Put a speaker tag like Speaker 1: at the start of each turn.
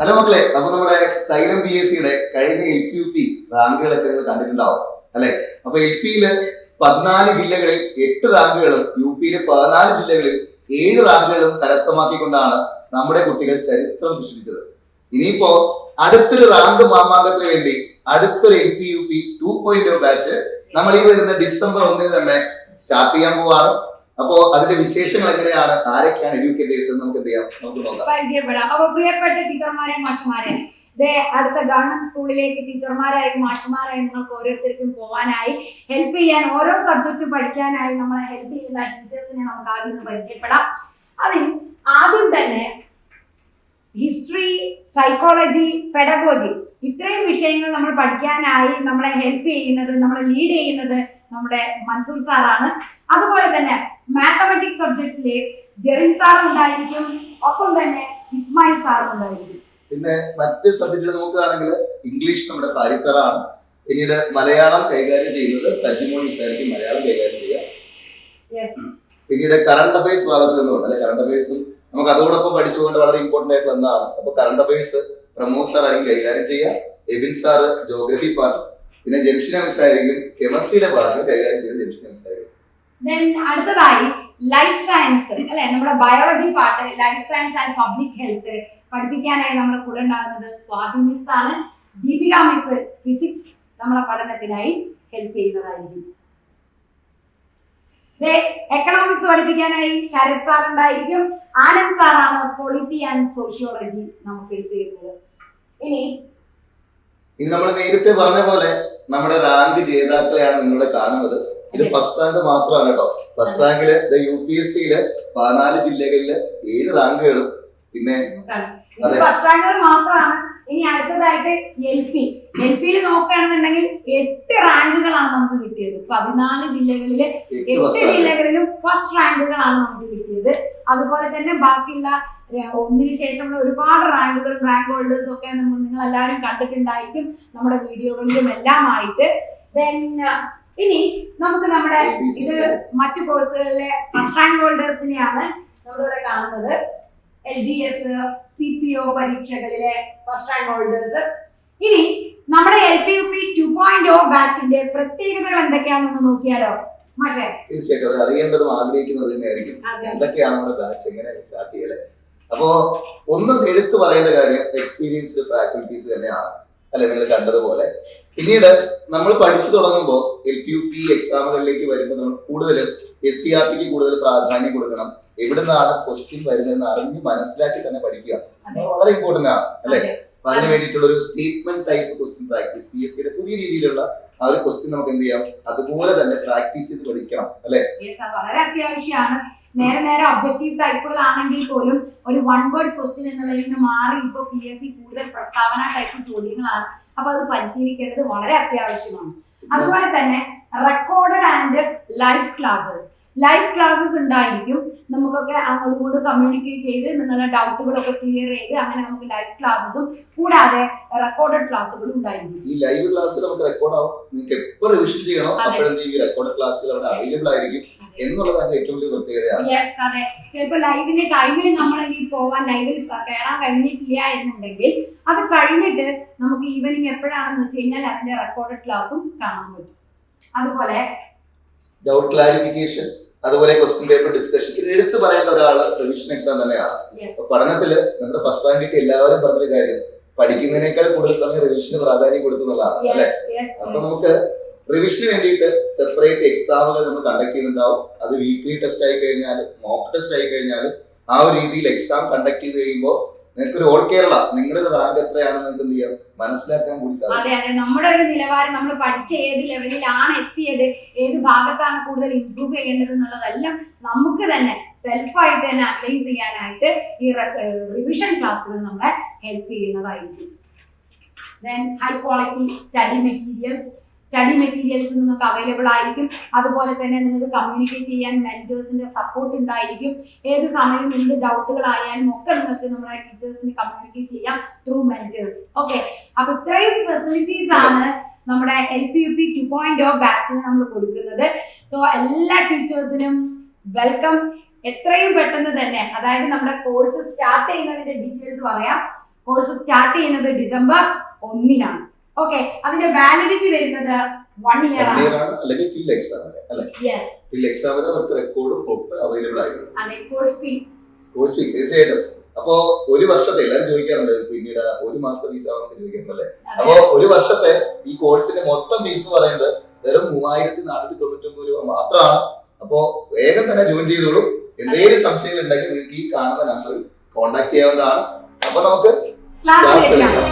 Speaker 1: Hello മക്കളെ, അപ്പൊ നമ്മുടെ സൈലം പി എസ് സിയുടെ കഴിഞ്ഞ LPUP റാങ്കുകളൊക്കെ നിങ്ങൾ കണ്ടിട്ടുണ്ടാവും അല്ലെ. അപ്പൊ LP-യില് 14 ജില്ലകളിൽ 8 റാങ്കുകളും UP-യില് 14 ജില്ലകളിൽ 7 റാങ്കുകളും കരസ്ഥമാക്കിക്കൊണ്ടാണ് നമ്മുടെ കുട്ടികൾ ചരിത്രം സൃഷ്ടിച്ചത്. ഇനിയിപ്പോ അടുത്തൊരു റാങ്ക് മാമാങ്കത്തിന് വേണ്ടി അടുത്തൊരു LPUP 2.0 ബാച്ച് നമ്മൾ ഈ വരുന്ന ഡിസംബർ 1 തന്നെ സ്റ്റാർട്ട് ചെയ്യാൻ പോവാണ്. അപ്പോ അതിന്റെ വിശേഷങ്ങൾ എങ്ങനെയാണ്, ആരൊക്കെയാണ് എഡ്യൂക്കേറ്റേഴ്സ് എന്ന് നമുക്ക് എന്ത് ചെയ്യാം, നമുക്ക് നോക്കാം,
Speaker 2: പരിചയപ്പെടാം. അപ്പൊ പ്രിയപ്പെട്ട ടീച്ചർമാരെ, മാഷുമാരെ, അടുത്ത ഗവൺമെന്റ് സ്കൂളിലേക്ക് ടീച്ചർമാരായി മാഷുമാരായി നിങ്ങൾക്ക് ഓരോരുത്തർക്കും പോകാനായി ഹെൽപ്പ് ചെയ്യാൻ, ഓരോ സബ്ജക്റ്റ് പഠിക്കാനായി നമ്മളെ ഹെൽപ്പ് ചെയ്യുന്ന ടീച്ചേഴ്സിനെ നമുക്ക് ആദ്യം ഒന്ന് പരിചയപ്പെടാം. അതിൽ ആദ്യം തന്നെ ഹിസ്റ്ററി, സൈക്കോളജി, പെഡഗോജി ഇത്രയും വിഷയങ്ങൾ നമ്മൾ പഠിക്കാനായി നമ്മളെ ഹെൽപ്പ് ചെയ്യുന്നത്, നമ്മളെ ലീഡ് ചെയ്യുന്നത് നമ്മുടെ മൻസൂർ സാറാണ്. അതുപോലെ തന്നെ മാത്തമാറ്റിക്സ് സബ്ജക്റ്റില് ജെറിൻ സാർ ഉണ്ടായിരിക്കും, ഒപ്പം തന്നെ ഇസ്മായിൽ സാറും ഉണ്ടായിരിക്കും.
Speaker 1: പിന്നെ മറ്റ് സബ്ജക്റ്റുകൾ നോക്കുകയാണെങ്കിൽ ഇംഗ്ലീഷ് നമ്മുടെ പാരിസ് സാറാണ്. പിന്നീട് മലയാളം കൈകാര്യം ചെയ്യുന്നത് സജിമോൻ മിസ്സായിരിക്കും മലയാളം കൈകാര്യം ചെയ്യാം. പിന്നീട് കറണ്ട് അഫയേഴ്സ് ഭാഗത്ത് നിന്നുകൊണ്ട് അല്ലെ, കറണ്ട് അഫയേഴ്സും നമുക്ക് അതോടൊപ്പം പഠിച്ചുകൊണ്ട് വളരെ ഇമ്പോർട്ടന്റ് ആയിട്ടുള്ള ഒന്നാണ്. അപ്പൊ കറണ്ട് അഫയേഴ്സ് പ്രമോദ് സാർ ആയിരിക്കും കൈകാര്യം ചെയ്യുക, എബിൻ സാറ് ജോഗ്രഫി പാർട്ട്, പിന്നെ ജംഷിന മിസ്സായിരിക്കും കെമിസ്ട്രിയുടെ ഭാഗങ്ങൾ കൈകാര്യം ചെയ്യുന്നത് ജംഷിന മിസ്സായിരിക്കും.
Speaker 2: അടുത്തതായി ലൈഫ് സയൻസ് അല്ലെ, നമ്മുടെ biology part, life science and public health പഠിപ്പിക്കാനായി നമ്മുടെ കൂടെ ഉണ്ടാകുന്നത് സ്വാതി മിസ് ആണ്. ദീപിക മിസ് ഫിസിക്സ് നമ്മളെ പഠനത്തിനായി ഹെൽപ്പ് ചെയ്യുന്നതായിരിക്കും. എക്കണോമിക്സ് പഠിപ്പിക്കാനായി ശരത് സാർ ഉണ്ടായിരിക്കും. ആനന്ദ് സാറാണ് പൊളിറ്റി ആൻഡ് സോഷ്യോളജി നമുക്ക് എടുത്തു തരുന്നത്. ഇനി
Speaker 1: നമ്മൾ നേരത്തെ പറഞ്ഞ പോലെ നമ്മുടെ റാങ്ക് ജേതാക്കളെയാണ് നിങ്ങളുടെ കാണുന്നത്. ഇത് ഫസ്റ്റ് റാങ്ക് മാത്രമാണ് കേട്ടോ. ഫസ്റ്റ് റാങ്കില് UPSC-യില് 14 ജില്ലകളില് 7 റാങ്കുകളും, പിന്നെ
Speaker 2: ഫസ്റ്റ് റാങ്ക് മാത്രമാണ്. ഇനി അടുത്തതായിട്ട് LP-യിൽ നോക്കുകയാണെന്നുണ്ടെങ്കിൽ 8 റാങ്കുകളാണ് നമുക്ക് കിട്ടിയത്. 14 ജില്ലകളില് 8 ജില്ലകളിലും ഫസ്റ്റ് റാങ്കുകളാണ് നമുക്ക് കിട്ടിയത്. അതുപോലെ തന്നെ ബാക്കിയുള്ള ഒന്നിനു ശേഷമുള്ള ഒരുപാട് റാങ്കുകളും റാങ്ക് ഹോൾഡേഴ്സും ഒക്കെ നിങ്ങൾ എല്ലാവരും കണ്ടിട്ടുണ്ടായിരിക്കും നമ്മുടെ വീഡിയോകളിലും എല്ലാം ആയിട്ട്. ഇനി നമുക്ക് നമ്മുടെ ഇത് മറ്റു കോഴ്സുകളിലെ ഫസ്റ്റ് റാങ്ക് ഹോൾഡേഴ്സിനെയാണ് നമ്മളിവിടെ കാണുന്നത്. LGS, CPO പരീക്ഷകളിലെ ഫസ്റ്റ് റാങ്ക് ഹോൾഡേഴ്സ്. ഇനി നമ്മുടെ LPUP 2.0 ബാച്ചിന്റെ പ്രത്യേകതകൾ എന്തൊക്കെയാണെന്ന് നോക്കിയാലോ മാഷേ?
Speaker 1: തീർച്ചയായിട്ടും അറിയേണ്ടതും ആഗ്രഹിക്കുന്നത് തന്നെയായിരിക്കും എന്തൊക്കെയാണ് നമ്മുടെ ബാച്ച്, എങ്ങനെയാണ് സ്റ്റാർട്ട് ചെയ്യല്. അപ്പോ ഒന്ന് എടുത്തു പറയേണ്ട കാര്യം എക്സ്പീരിയൻസ്ഡ് ഫാക്കൽറ്റീസ് തന്നെയാണ് അല്ലെ, നിങ്ങൾ കണ്ടതുപോലെ. പിന്നീട് നമ്മൾ പഠിച്ചു തുടങ്ങുമ്പോൾ LPUP എക്സാമുകളിലേക്ക് വരുമ്പോൾ നമ്മൾ കൂടുതലും SCRTക്ക് കൂടുതൽ പ്രാധാന്യം കൊടുക്കണം. എവിടുന്നാണ് ക്വസ്റ്റ്യൻ വരുന്നതെന്ന് അറിഞ്ഞ് മനസ്സിലാക്കി തന്നെ പഠിക്കുക, വളരെ ഇമ്പോർട്ടന്റ് ആണ് അല്ലെ. അപ്പൊ അതിന് വേണ്ടിയിട്ടുള്ള ഒരു സ്റ്റേറ്റ്മെന്റ് ടൈപ്പ് ക്വസ്റ്റ്യൻ പ്രാക്ടീസ് PSC-യുടെ പുതിയ രീതിയിലുള്ള ആ ഒരു ക്വസ്റ്റ്യൻ നമുക്ക് എന്ത് ചെയ്യാം, അതുപോലെ തന്നെ പ്രാക്ടീസ് ചെയ്ത് പഠിക്കണം അല്ലെ.
Speaker 2: വളരെ അത്യാവശ്യമാണ്. നേരെ ഒബ്ജക്റ്റീവ് ടൈപ്പുകളാണെങ്കിൽ പോലും ഒരു 1 വേർഡ് ക്വസ്റ്റ്യൻ എന്നുള്ളതിൽ നിന്ന് മാറി ഇപ്പൊ PSC കൂടുതൽ പ്രസ്താവന ടൈപ്പ് ചോദ്യങ്ങളാണ്. അപ്പൊ അത് പരിശീലിക്കേണ്ടത് വളരെ അത്യാവശ്യമാണ്. അതുപോലെ തന്നെ റെക്കോർഡഡ് ആൻഡ് ലൈവ് ക്ലാസ്സസ് ഉണ്ടായിരിക്കും. നമുക്കൊക്കെ അങ്ങോട്ട് കമ്മ്യൂണിക്കേറ്റ് ചെയ്ത് നിങ്ങളുടെ ഡൗട്ടുകളൊക്കെ ക്ലിയർ ചെയ്ത് അങ്ങനെ നമുക്ക് ലൈവ് ക്ലാസ്സസും കൂടാതെ റെക്കോർഡഡ് ക്ലാസ്സുകളും ഉണ്ടായിരിക്കും.
Speaker 1: ഈ ലൈവ് ക്ലാസ് നമുക്ക് റെക്കോർഡ് ആവും, നിങ്ങൾക്ക് എപ്പോൾ റിവിഷൻ ചെയ്യണോ അപ്പോഴെന്തെങ്കിലും ഈ റെക്കോർഡ് ക്ലാസ്സുകൾ അവിടെ അവൈലബിൾ ആയിരിക്കും എന്നുള്ളതാണ് ഏറ്റവും വലിയ പ്രത്യേകതയാണ്.
Speaker 2: അതെ, ചിലപ്പോൾ ലൈവിന്റെ ടൈമിൽ നമ്മളെങ്കിൽ പോവാൻ ലൈവിൽ കയറാൻ കഴിഞ്ഞിട്ടില്ല എന്നുണ്ടെങ്കിൽ അത് കഴിഞ്ഞിട്ട് നമുക്ക് ഈവനിങ് എപ്പോഴാണെന്ന് വെച്ച് കഴിഞ്ഞാൽ അതിന്റെ റെക്കോർഡഡ് ക്ലാസ്സും കാണാൻ പറ്റും. അതുപോലെ
Speaker 1: ഡൗട്ട് ക്ലാരിഫിക്കേഷൻ, അതുപോലെ ക്വസ്റ്റ്യൻ പേപ്പർ ഡിസ്കഷൻ. എടുത്തു പറയേണ്ട ഒരാള് റിവിഷൻ എക്സാം തന്നെയാണ്. പഠനത്തില് നമ്മുടെ ഫസ്റ്റ് റാങ്ക് കിട്ടിയ എല്ലാവരും പറഞ്ഞൊരു കാര്യം, പഠിക്കുന്നതിനേക്കാൾ കൂടുതൽ സമയം റിവിഷന് പ്രാധാന്യം കൊടുത്തുള്ളതാണ് അല്ലെ. അപ്പൊ നമുക്ക് റിവിഷന് വേണ്ടിയിട്ട് സെപ്പറേറ്റ് എക്സാമുകൾ നമ്മൾ കണ്ടക്ട് ചെയ്യുന്നുണ്ടാവും. അത് വീക്ക്ലി ടെസ്റ്റ് ആയി കഴിഞ്ഞാലും മോക്ക് ടെസ്റ്റ് ആയി കഴിഞ്ഞാലും ആ ഒരു രീതിയിൽ എക്സാം കണ്ടക്ട് ചെയ്ത് കഴിയുമ്പോൾ നിങ്ങൾക്ക് ഒരു ഓൾ കേരള നിങ്ങളുടെ റാങ്ക് എത്രയാണെന്ന് നിങ്ങൾക്ക് എന്ത് ചെയ്യാം, മനസ്സിലാക്കാൻ കൂടി സാധിക്കും.
Speaker 2: അതെ, നമ്മുടെ ഒരു നിലവാരം, നമ്മൾ പഠിച്ച ഏത് ലെവലിലാണ് എത്തിയത്, ഏത് ഭാഗത്താണ് കൂടുതൽ ഇംപ്രൂവ് ചെയ്യേണ്ടത് എന്നുള്ളതെല്ലാം നമുക്ക് തന്നെ സെൽഫായിട്ട് തന്നെ അനലൈസ് ചെയ്യാനായിട്ട് ഈ റിവിഷൻ ക്ലാസ്സുകൾ നമ്മളെ ഹെൽപ്പ് ചെയ്യുന്നതായിരിക്കും. ഹൈ ക്വാളിറ്റി സ്റ്റഡി മെറ്റീരിയൽസ് നിങ്ങൾക്ക് അവൈലബിൾ ആയിരിക്കും. അതുപോലെ തന്നെ നിങ്ങൾക്ക് കമ്മ്യൂണിക്കേറ്റ് ചെയ്യാൻ മെന്റേഴ്സിന്റെ സപ്പോർട്ട് ഉണ്ടായിരിക്കും. ഏത് സമയം എന്ത് ഡൗട്ടുകളായാലും ഒക്കെ നിങ്ങൾക്ക് നമ്മുടെ ടീച്ചേഴ്സിന് കമ്മ്യൂണിക്കേറ്റ് ചെയ്യാം ത്രൂ മെന്റേഴ്സ്. ഓക്കെ, അപ്പൊ ഇത്രയും ഫെസിലിറ്റീസ് ആണ് നമ്മുടെ LPUP 2.0 ബാച്ചിന് നമ്മൾ കൊടുക്കുന്നത്. സോ എല്ലാ ടീച്ചേഴ്സിനും വെൽക്കം. എത്രയും പെട്ടെന്ന് തന്നെ, അതായത് നമ്മുടെ കോഴ്സ് സ്റ്റാർട്ട് ചെയ്യുന്നതിന്റെ ഡീറ്റെയിൽസ് പറയാം. കോഴ്സ് സ്റ്റാർട്ട് ചെയ്യുന്നത് ഡിസംബർ 1-നാണ്. ഓക്കെ, അതിന്റെ വാലിഡിറ്റി വരുന്നത് 1 ഇയർ ആണ്.
Speaker 1: അല്ലെങ്കിൽ ടിൽ എക്സാം വരെ അല്ലേ?
Speaker 2: യെസ്,
Speaker 1: ടിൽ എക്സാം വരെ അവർക്ക് റെക്കോർഡും അവൈലബിൾ ആയിരിക്കും.
Speaker 2: അതെ, കോഴ്സ് ഫീ
Speaker 1: തീർച്ചയായിട്ടും. അപ്പോ ഒരു വർഷത്തെ എല്ലാവരും ചോദിക്കാറുണ്ട്, പിന്നീട് 1 മാസത്തെ ഫീസ് ആണെന്ന് ചോദിക്കാറുണ്ടല്ലേ? അപ്പോ ഒരു വർഷത്തെ ഈ കോഴ്സിന്റെ മൊത്തം ഫീസ് എന്ന് പറയുന്നത് വെറും 3499 രൂപ മാത്രമാണ്. അപ്പോ വേഗം തന്നെ ജോയിൻ ചെയ്തോളൂ. എന്തെങ്കിലും സംശയങ്ങൾ ഉണ്ടെങ്കിൽ നിങ്ങൾക്ക് ഈ കാണുന്ന നമ്പറിൽ കോൺടാക്ട് ചെയ്യാവുന്നതാണ്. അപ്പൊ നമുക്ക് ക്ലാസ്സിലേക്ക്